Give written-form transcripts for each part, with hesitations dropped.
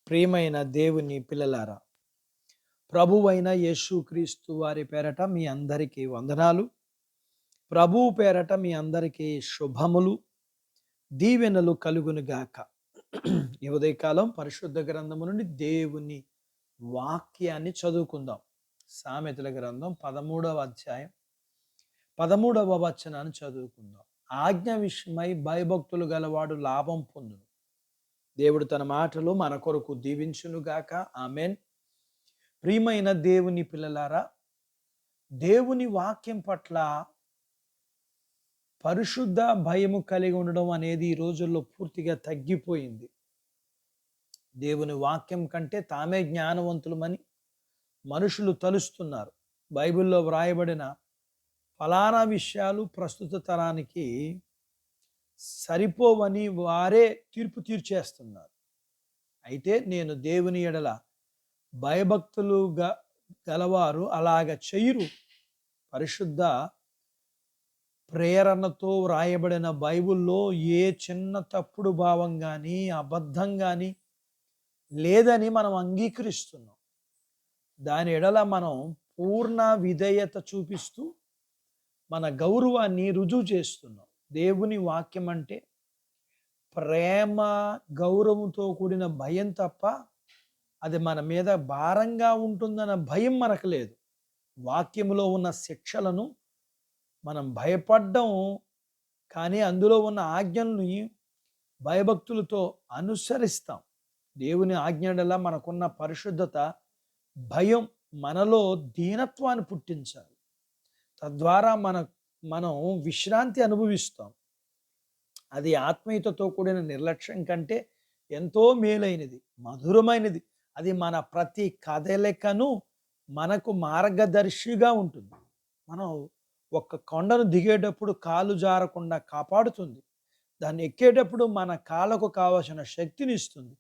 ప్రియమైన దేవుని పిల్లలారా, ప్రభువైన యేసుక్రీస్తు వారి పేరట మీ అందరికీ వందనాలు. ప్రభువు పేరట మీ అందరికీ శుభములు, దీవెనలు కలుగునుగాక. ఈ ఉదయకాలం పరిశుద్ధ గ్రంథము నుండి దేవుని వాక్యాన్ని చదువుకుందాం. సామెతల గ్రంథం 13వ అధ్యాయం 13వ వచనాన్ని చదువుకుందాం. ఆజ్ఞ విషయమై భయభక్తులు గలవాడు లాభం పొందును. దేవుడు తన మాటలు మన కొరకు దీవించునుగాక. ఆమెన్. ప్రియమైన దేవుని పిల్లలారా, దేవుని వాక్యం పట్ల పరిశుద్ధ భయము కలిగి ఉండడం అనేది ఈ రోజుల్లో పూర్తిగా తగ్గిపోయింది. దేవుని వాక్యం కంటే తామే జ్ఞానవంతులమని మనుషులు తలుస్తున్నారు. బైబిల్లో వ్రాయబడిన ఫలానా విషయాలు ప్రస్తుత తరానికి సరిపోవని వారే తీర్పు తీర్చేస్తున్నారు. అయితే నేను దేవుని ఎడల భయభక్తులుగా గలవారు అలాగ చెయ్యరు. పరిశుద్ధ ప్రేరణతో వ్రాయబడిన బైబిల్లో ఏ చిన్న తప్పుడు భావం కానీ అబద్ధం కానీ లేదని మనం అంగీకరిస్తున్నాం. దాని ఎడల మనం పూర్ణ విధేయత చూపిస్తూ మన గౌరవాన్ని రుజువు చేస్తున్నాం. దేవుని వాక్యం అంటే ప్రేమ గౌరవంతో కూడిన భయం తప్ప అది మన మీద భారంగా ఉంటుందన్న భయం మనకు లేదు. వాక్యములో ఉన్న శిక్షలను మనం భయపడ్డం, కానీ అందులో ఉన్న ఆజ్ఞల్ని భయభక్తులతో అనుసరిస్తాం. దేవుని ఆజ్ఞల మనకున్న పరిశుద్ధత, భయం మనలో దీనత్వాన్ని పుట్టించాలి. తద్వారా మనం విశ్రాంతి అనుభవిస్తాం. అది ఆత్మీయతతో కూడిన నిర్లక్ష్యం కంటే ఎంతో మేలైనది, మధురమైనది. అది మన ప్రతి కదలికను మనకు మార్గదర్శిగా ఉంటుంది. మనం ఒక కొండను దిగేటప్పుడు కాలు జారకుండా కాపాడుతుంది. దాన్ని ఎక్కేటప్పుడు మన కాళ్ళకు కావలసిన శక్తిని ఇస్తుంది.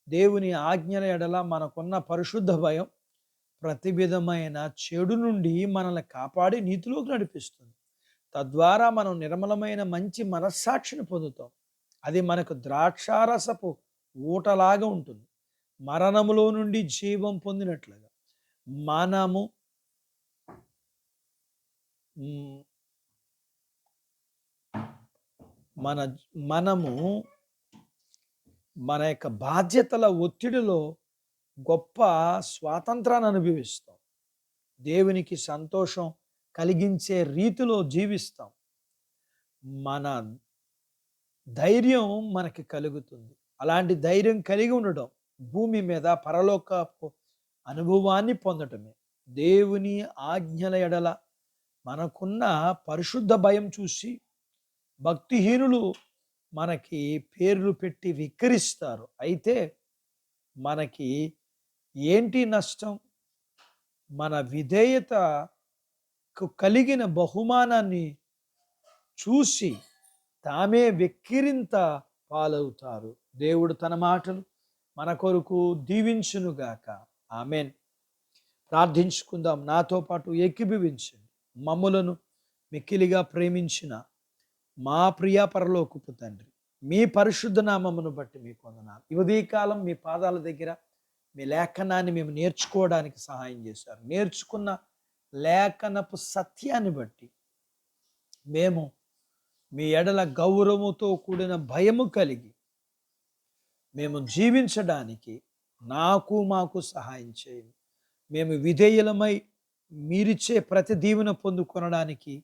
దేవుని ఆజ్ఞల ఎడల మనకున్న పరిశుద్ధ భయం ప్రతి విధమైన చెడు నుండి మనల్ని కాపాడి నీతిలోకి నడిపిస్తుంది. తద్వారా మనం నిర్మలమైన మంచి మనస్సాక్షిని పొందుతాం. అది మనకు ద్రాక్షారసపు ఊటలాగా ఉంటుంది. మరణములో నుండి జీవం పొందినట్లుగా మనము మన యొక్క బాధ్యతల ఒత్తిడిలో గొప్ప స్వాతంత్రాన్ని అనుభవిస్తాం. దేవునికి సంతోషం కలిగించే రీతిలో జీవిస్తాం. మన ధైర్యం మనకి కలుగుతుంది. అలాంటి ధైర్యం కలిగి ఉండడం భూమి మీద పరలోకపు అనుభవాన్ని పొందటమే. దేవుని ఆజ్ఞల ఎడల మనకున్న పరిశుద్ధ భయం చూసి భక్తిహీనులు మనకి పేర్లు పెట్టి వికరిస్తారు. అయితే మనకి ఏంటి నష్టం? మన విధేయతకు కలిగిన బహుమానాన్ని చూసి తామే వెక్కిరింత పాలవుతారు. దేవుడు తన మాటలు మన కొరకు దీవించునుగాక. ఆమెన్. ప్రార్థించుకుందాం. నాతో పాటు ఏకీభవించండి. మమ్ములను మిక్కిలిగా ప్రేమించిన మా ప్రియ పరలోకపు తండ్రి, మీ పరిశుద్ధ నామమును బట్టి మీకు వందనాలు. ఈ ఉదయకాలం మీ పాదాల దగ్గర మీ లేఖనాన్ని మేము నేర్చుకోవడానికి సహాయం చేశారు. నేర్చుకున్న లేఖనపు సత్యాన్ని బట్టి మేము మీ ఎడల గౌరవముతో కూడిన భయము కలిగి మేము జీవించడానికి మాకు సహాయం చేయండి. మేము విధేయులమై మీరిచ్చే ప్రతి దీవెన పొందుకొనడానికి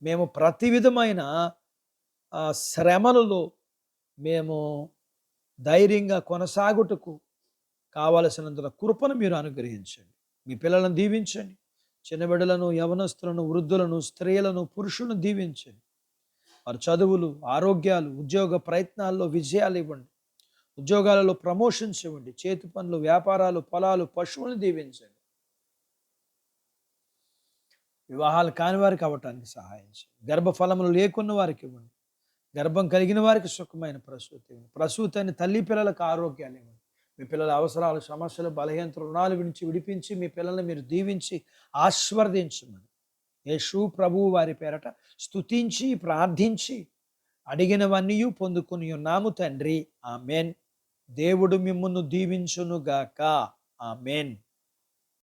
మేము ప్రతి విధమైన శ్రమలలో మేము ధైర్యంగా కొనసాగుటకు కావలసినంత కృపను మీరు అనుగ్రహించండి. మీ పిల్లలను దీవించండి. చిన్న బిడ్డలను, యవనస్తులను, వృద్ధులను, స్త్రీలను, పురుషులను దీవించండి. వారి చదువులు, ఆరోగ్యాలు, ఉద్యోగ ప్రయత్నాల్లో విజయాలు ఇవ్వండి. ఉద్యోగాలలో ప్రమోషన్స్ ఇవ్వండి. చేతి పనులు, వ్యాపారాలు, పొలాలు, పశువులను దీవించండి. వివాహాలు కాని వారికి అవ్వటానికి సహాయం చేయండి. గర్భఫలములు లేకున్న వారికి ఇవ్వండి. గర్భం కలిగిన వారికి సుఖమైన ప్రసూతి ఇవ్వండి. ప్రసూతాన్ని తల్లి పిల్లలకు ఆరోగ్యాన్ని ఇవ్వండి. మీ పిల్లల అవసరాలు, సమస్యలు, బలహీనతలు, రుణాలు నుంచి విడిపించి మీ పిల్లల్ని మీరు దీవించి ఆశీర్వదించమని యేసు ప్రభువు వారి పేరట స్తుతించి ప్రార్థించి అడిగినవన్నీ పొందుకుని ఉన్నాము తండ్రి. ఆమెన్. దేవుడు మిమ్మును దీవించునుగాక. ఆమేన్.